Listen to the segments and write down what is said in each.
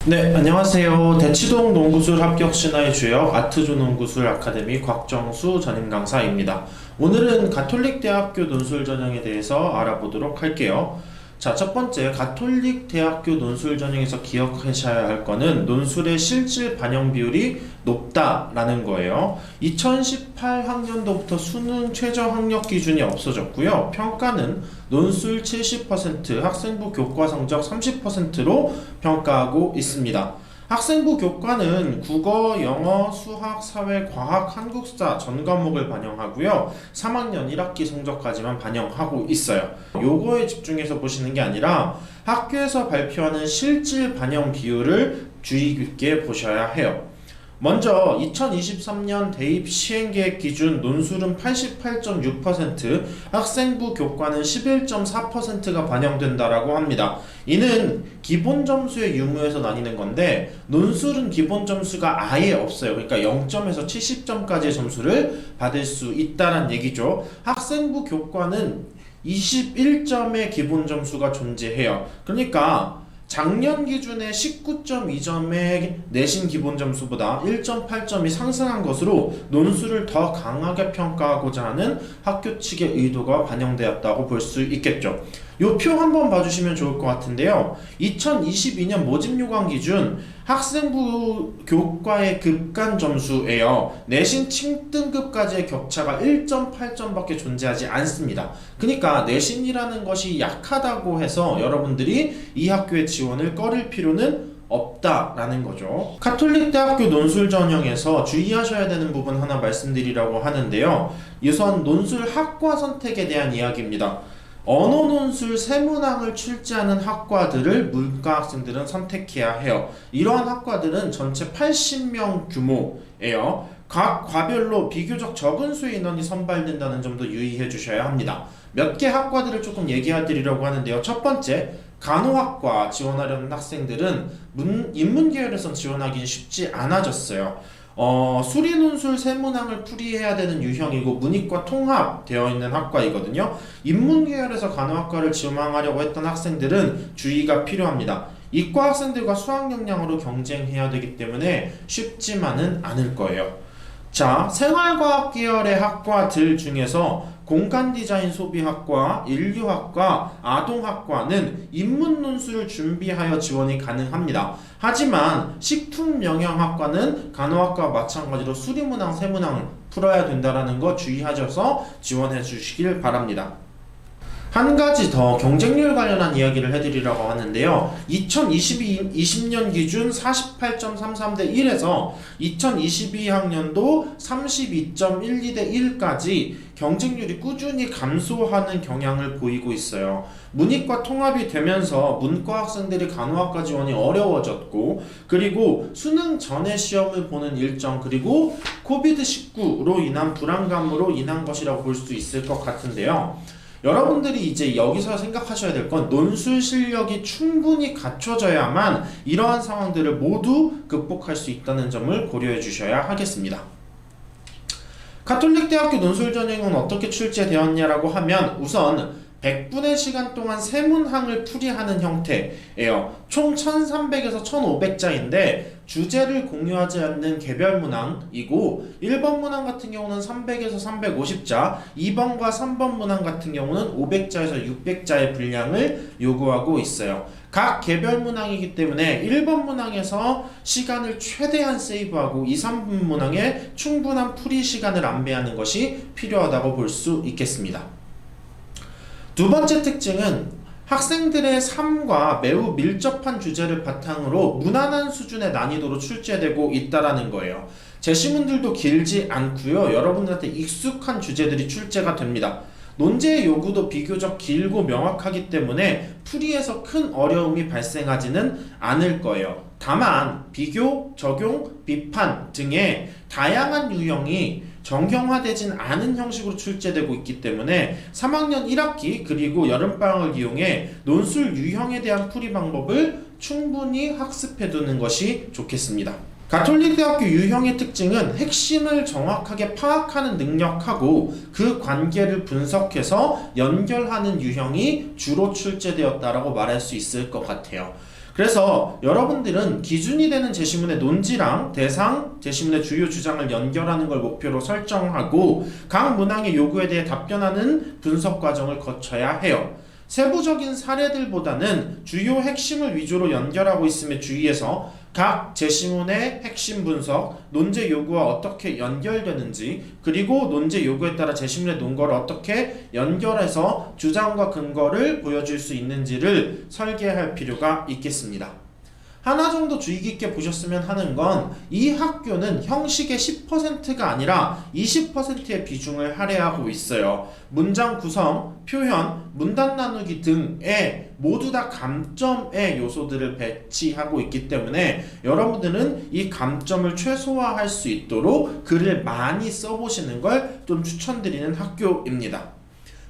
네, 안녕하세요. 대치동 농구술 합격 신화의 주역 아트조 농구술 아카데미 곽정수 전임 강사입니다. 오늘은 가톨릭대학교 논술 전형에 대해서 알아보도록 할게요. 자, 첫 번째, 가톨릭대학교 논술 전형에서 기억하셔야 할 거는 논술의 실질 반영 비율이 높다라는 거예요. 2018 학년도부터 수능 최저 학력 기준이 없어졌고요. 평가는 논술 70%, 학생부 교과 성적 30%로 평가하고 있습니다. 학생부 교과는 국어, 영어, 수학, 사회, 과학, 한국사 전 과목을 반영하고요. 3학년 1학기 성적까지만 반영하고 있어요. 요거에 집중해서 보시는 게 아니라 학교에서 발표하는 실질 반영 비율을 주의 깊게 보셔야 해요. 먼저 2023년 대입 시행계획 기준 논술은 88.6%, 학생부 교과는 11.4%가 반영된다라고 합니다. 이는 기본 점수의 유무에서 나뉘는 건데 논술은 기본 점수가 아예 없어요. 그러니까 0점에서 70점까지의 점수를 받을 수 있다는 얘기죠. 학생부 교과는 21점의 기본 점수가 존재해요. 그러니까 작년 기준의 19.2점의 내신 기본 점수보다 1.8점이 상승한 것으로 논술을 더 강하게 평가하고자 하는 학교 측의 의도가 반영되었다고 볼 수 있겠죠. 이 표 한번 봐주시면 좋을 것 같은데요. 2022년 모집 요강 기준 학생부 교과의 급간 점수예요. 내신 층등급까지의 격차가 1.8점밖에 존재하지 않습니다. 그러니까 내신이라는 것이 약하다고 해서 여러분들이 이 학교에 지원을 꺼릴 필요는 없다라는 거죠. 가톨릭대학교 논술 전형에서 주의하셔야 되는 부분 하나 말씀드리려고 하는데요. 우선 논술 학과 선택에 대한 이야기입니다. 언어 논술 세문항을 출제하는 학과들을 문과 학생들은 선택해야 해요. 이러한 학과들은 전체 80명 규모예요. 각 과별로 비교적 적은 수의 인원이 선발된다는 점도 유의해 주셔야 합니다. 몇 개 학과들을 조금 얘기해 드리려고 하는데요. 첫 번째, 간호학과 지원하려는 학생들은 인문계열에선 지원하기 쉽지 않아졌어요. 수리논술 세문항을 풀이해야 되는 유형이고 문이과 통합되어 있는 학과이거든요. 인문계열에서 간호학과를 지망하려고 했던 학생들은 주의가 필요합니다. 이과 학생들과 수학 역량으로 경쟁해야 되기 때문에 쉽지만은 않을 거예요. 자, 생활과학 계열의 학과들 중에서 공간디자인 소비학과, 인류학과, 아동학과는 인문논술을 준비하여 지원이 가능합니다. 하지만 식품영양학과는 간호학과와 마찬가지로 수리문항, 세문항 풀어야 된다는 거 주의하셔서 지원해 주시길 바랍니다. 한 가지 더 경쟁률 관련한 이야기를 해드리려고 하는데요. 2020년 기준 48.33대 1에서 2022학년도 32.12대 1까지 경쟁률이 꾸준히 감소하는 경향을 보이고 있어요. 문이과 통합이 되면서 문과 학생들이 간호학과 지원이 어려워졌고, 그리고 수능 전에 시험을 보는 일정, 그리고 코비드19로 인한 불안감으로 인한 것이라고 볼 수 있을 것 같은데요. 여러분들이 이제 여기서 생각하셔야 될 건 논술 실력이 충분히 갖춰져야만 이러한 상황들을 모두 극복할 수 있다는 점을 고려해 주셔야 하겠습니다. 가톨릭대학교 논술 전형은 어떻게 출제되었냐라고 하면 우선 100분의 시간 동안 세문항을 풀이하는 형태예요. 총 1300에서 1500자인데 주제를 공유하지 않는 개별 문항이고 1번 문항 같은 경우는 300에서 350자, 2번과 3번 문항 같은 경우는 500자에서 600자의 분량을 요구하고 있어요. 각 개별 문항이기 때문에 1번 문항에서 시간을 최대한 세이브하고 2, 3번 문항에 충분한 풀이 시간을 안배하는 것이 필요하다고 볼 수 있겠습니다. 두 번째 특징은 학생들의 삶과 매우 밀접한 주제를 바탕으로 무난한 수준의 난이도로 출제되고 있다는 거예요. 제시문들도 길지 않고요. 여러분들한테 익숙한 주제들이 출제가 됩니다. 논제의 요구도 비교적 길고 명확하기 때문에 풀이에서 큰 어려움이 발생하지는 않을 거예요. 다만 비교, 적용, 비판 등의 다양한 유형이 정형화되진 않은 형식으로 출제되고 있기 때문에 3학년 1학기 그리고 여름방학을 이용해 논술 유형에 대한 풀이 방법을 충분히 학습해두는 것이 좋겠습니다. 가톨릭대학교 유형의 특징은 핵심을 정확하게 파악하는 능력하고 그 관계를 분석해서 연결하는 유형이 주로 출제되었다라고 말할 수 있을 것 같아요. 그래서 여러분들은 기준이 되는 제시문의 논지랑 대상, 제시문의 주요 주장을 연결하는 걸 목표로 설정하고 각 문항의 요구에 대해 답변하는 분석 과정을 거쳐야 해요. 세부적인 사례들보다는 주요 핵심을 위주로 연결하고 있음에 주의해서 각 제시문의 핵심 분석, 논제 요구와 어떻게 연결되는지, 그리고 논제 요구에 따라 제시문의 논거를 어떻게 연결해서 주장과 근거를 보여줄 수 있는지를 설계할 필요가 있겠습니다. 하나 정도 주의 깊게 보셨으면 하는 건 이 학교는 형식의 10%가 아니라 20%의 비중을 할애하고 있어요. 문장 구성, 표현, 문단 나누기 등에 모두 다 감점의 요소들을 배치하고 있기 때문에 여러분들은 이 감점을 최소화할 수 있도록 글을 많이 써보시는 걸 좀 추천드리는 학교입니다.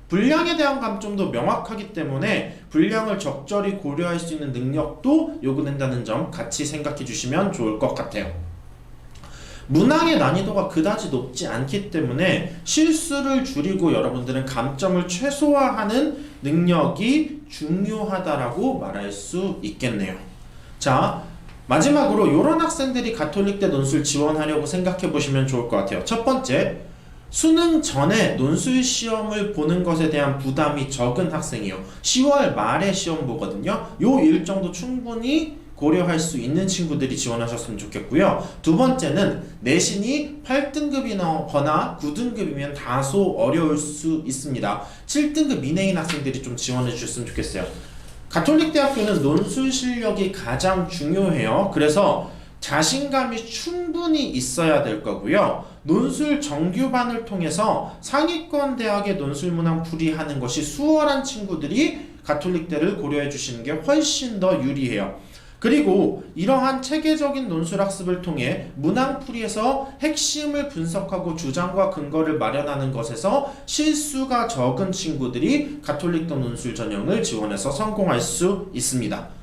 분량에 대한 감점도 명확하기 때문에 분량을 적절히 고려할 수 있는 능력도 요구된다는 점 같이 생각해 주시면 좋을 것 같아요. 문항의 난이도가 그다지 높지 않기 때문에 실수를 줄이고 여러분들은 감점을 최소화하는 능력이 중요하다라고 말할 수 있겠네요. 자, 마지막으로 이런 학생들이 가톨릭대 논술 지원하려고 생각해 보시면 좋을 것 같아요. 첫 번째, 수능 전에 논술 시험을 보는 것에 대한 부담이 적은 학생이요. 10월 말에 시험 보거든요. 요 일정도 충분히 고려할 수 있는 친구들이 지원하셨으면 좋겠고요. 두 번째는 내신이 8등급이거나 9등급이면 다소 어려울 수 있습니다. 7등급 이내인 학생들이 좀 지원해 주셨으면 좋겠어요. 가톨릭대학교는 논술 실력이 가장 중요해요. 그래서 자신감이 충분히 있어야 될 거고요. 논술 정규반을 통해서 상위권 대학의 논술 문항 풀이하는 것이 수월한 친구들이 가톨릭대를 고려해 주시는 게 훨씬 더 유리해요. 그리고 이러한 체계적인 논술 학습을 통해 문항풀이에서 핵심을 분석하고 주장과 근거를 마련하는 것에서 실수가 적은 친구들이 가톨릭대 논술 전형을 지원해서 성공할 수 있습니다.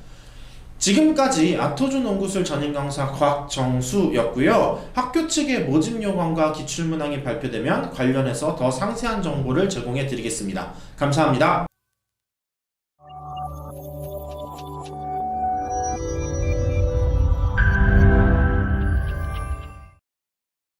지금까지 아토조 농구술 전임 강사 곽정수였고요. 학교 측의 모집 요강과 기출문항이 발표되면 관련해서 더 상세한 정보를 제공해 드리겠습니다. 감사합니다.